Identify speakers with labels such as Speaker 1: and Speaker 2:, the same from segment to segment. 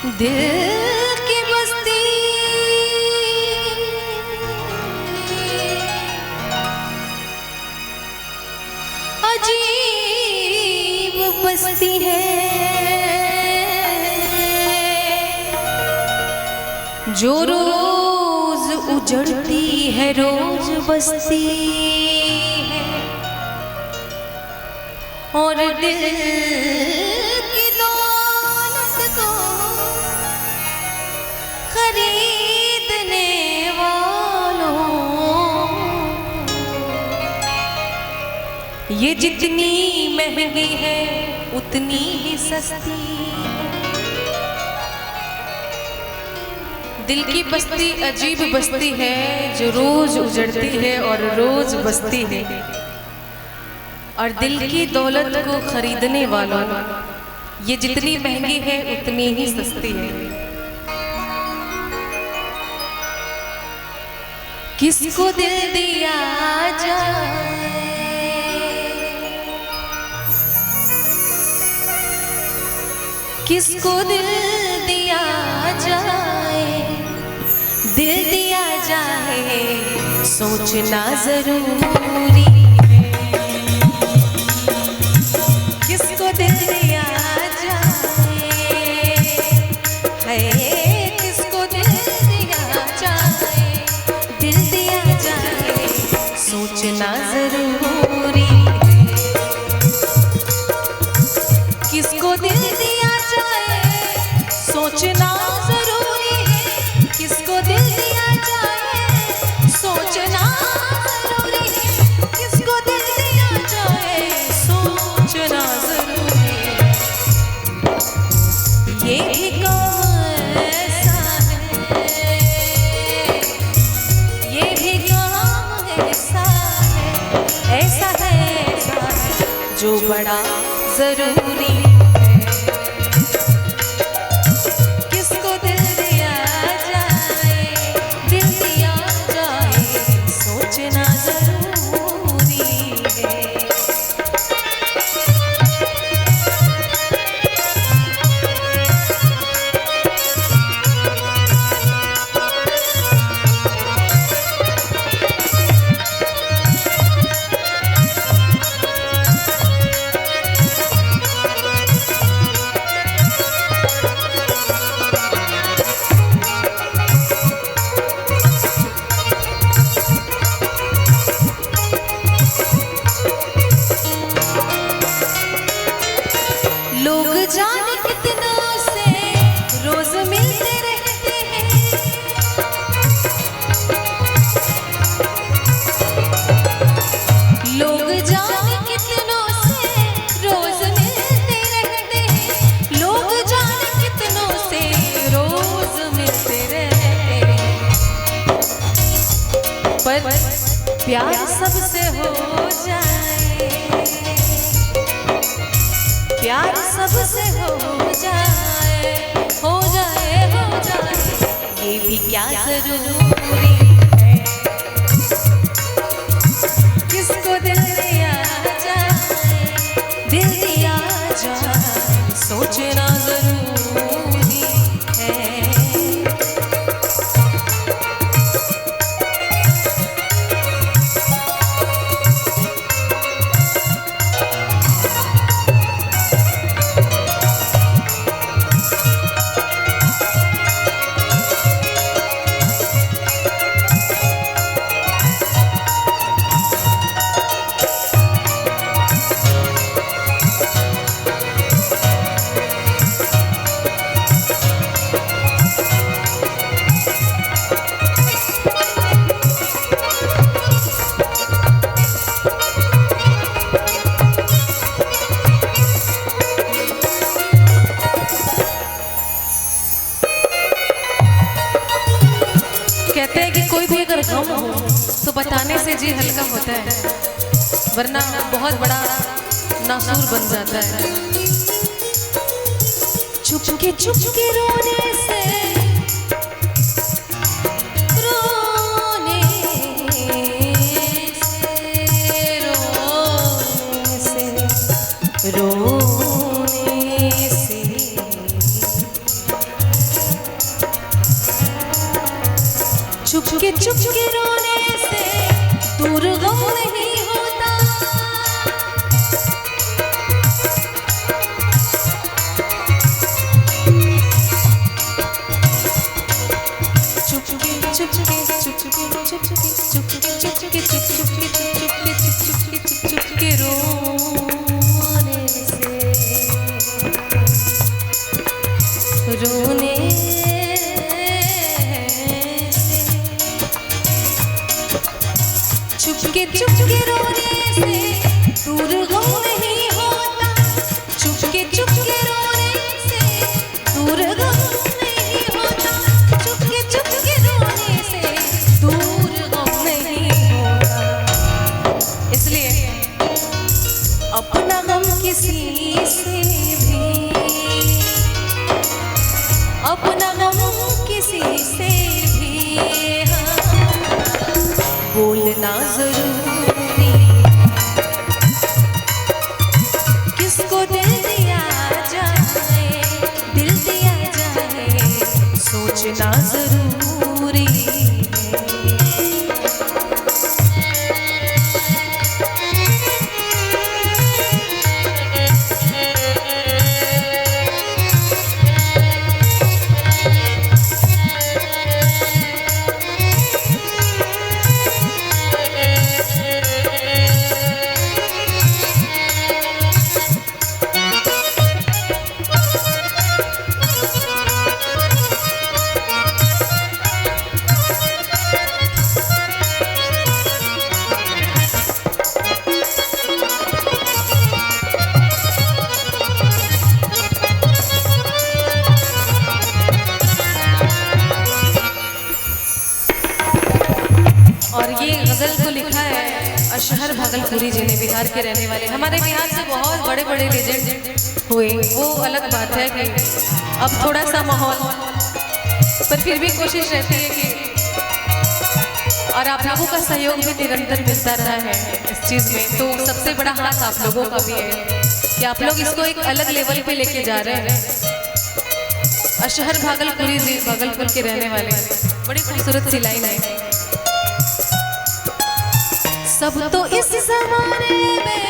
Speaker 1: दिल की बस्ती अजीब बस्ती है, जो रोज उजड़ती है, रोज बस्ती है। और दिल की दौलत को खरीदने वालों, ये जितनी महंगी है उतनी ही सस्ती है। दिल की बस्ती अजीब बस्ती है, जो रोज उजड़ती है और रोज बसती है। और दिल की दौलत को खरीदने वालों, ये जितनी महंगी है उतनी ही सस्ती है। किसको दिल दिया जाए, किसको दिल दिया जाए, दिल दिया जाए सोचना जरूरी है। किसको दिल दिया जाए, है किसको दिल दिया जाए, दिल दिया जाए सोचना जरूरी है। किसको दिल दिया जाए सोचना जरूरी है, किसको दिल दिया जाए सोचना जरूरी है, किसको दिल दिया जाए सोचना जरूरी है। ये भी काम ऐसा है, ये भी काम ऐसा है, ऐसा है, ऐसा है जो बड़ा जरूरी है। किसको दिल दिया जाए, दिल दिया जाए सोचना जरूरी है। लोग जाने कितनों से रोज मिलते रहते हैं, लोग जाने कितनों से रोज मिलते रहते हैं, लोग जाने कितनों से रोज मिलते रहते हैं। पर प्यार सबसे हो जाए, प्यार सबसे हो जाए, हो जाए, हो जाए, ये भी क्या जरूरी है। किसको दिल दिया जाए, दिल दिया जाए सोचना जरूरी है। कहते हैं कि कोई भी अगर गम हो तो बताने से जी हल्का होता है, वरना बहुत बड़ा नासूर बन जाता है। चुपके चुपके रोने से, रोने से, रोने से चुपके रोने से दूर गम नहीं होता, चुपके रोने से रोने चुपके रोने से दूर गम नहीं होता, चुपके रोने से दूर गम नहीं होता, चुपके रोने से दूर गम नहीं होता। इसलिए अपना गम किसी से भी, अपना गम किसी से भी बोलना जरूरी, किसको दिल दिया जाए, दिल दिया जाए, सोचना जरूरी और ये गज़ल को लिखा है अशहर भागलपुरी जी ने, बिहार के रहने वाले। हमारे बिहार से बहुत बड़े बड़े लेजेंड हुए, वो अलग बात है कि अब थोड़ा सा माहौल, पर फिर भी कोशिश रहती है कि, और आप लोगों का सहयोग भी निरंतर मिलता रहा है इस चीज़ में, तो सबसे बड़ा हाथ आप लोगों का भी है कि आप लोग इसको एक अलग लेवल पे लेके जा रहे हैं। अशहर भागलपुरी जी भागलपुर के रहने वाले, बड़ी खूबसूरत सी लाइन है। सब तो इस ज़माने में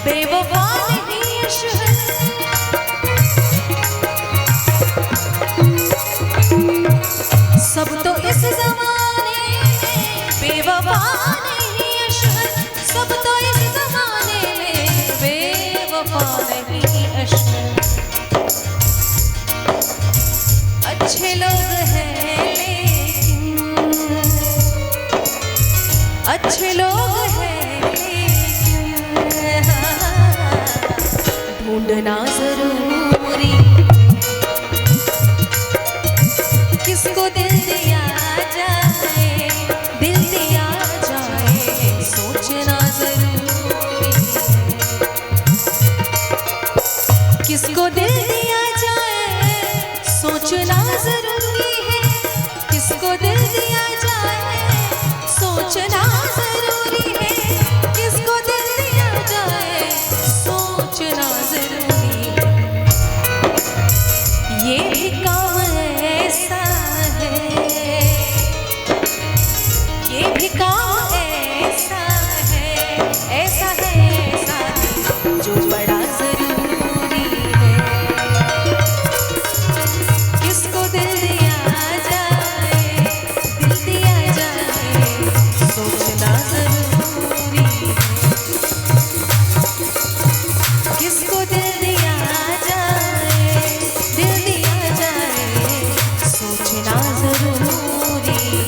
Speaker 1: बेवफा नहीं अशहर, सब तो इस ज़माने में बेवफा नहीं अशहर, सब तो इस ज़माने में बेवफा नहीं अशहर। अच्छे लोग हैं लेकिन, अच्छे लोग ढूंढना जरूरी, किसको दिल दिया जाए, दिल दिया जाए, सोचना जरूरी, किसको दिल दिया जाए, सोचना जरूरी है, किसको दिल दिया जाए, सोचना जरूरी है, किसको दिल दिया जाए, सोचना जरूरी है। ये भी काम ऐसा है, ये भी काम ऐसा है, ऐसा है, ऐसा है, जो बड़ा जरूरी है, किसको दिल दिया जाए, दिल दिया जाए, सोचना जरूरी है, किसको दिल दिया जाए, दिल दिया जाए, सोचना जरूरी है,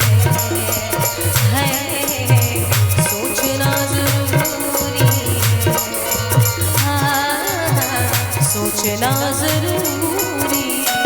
Speaker 1: सोचना जरूरी है, हाँ, सोचना जरूरी है।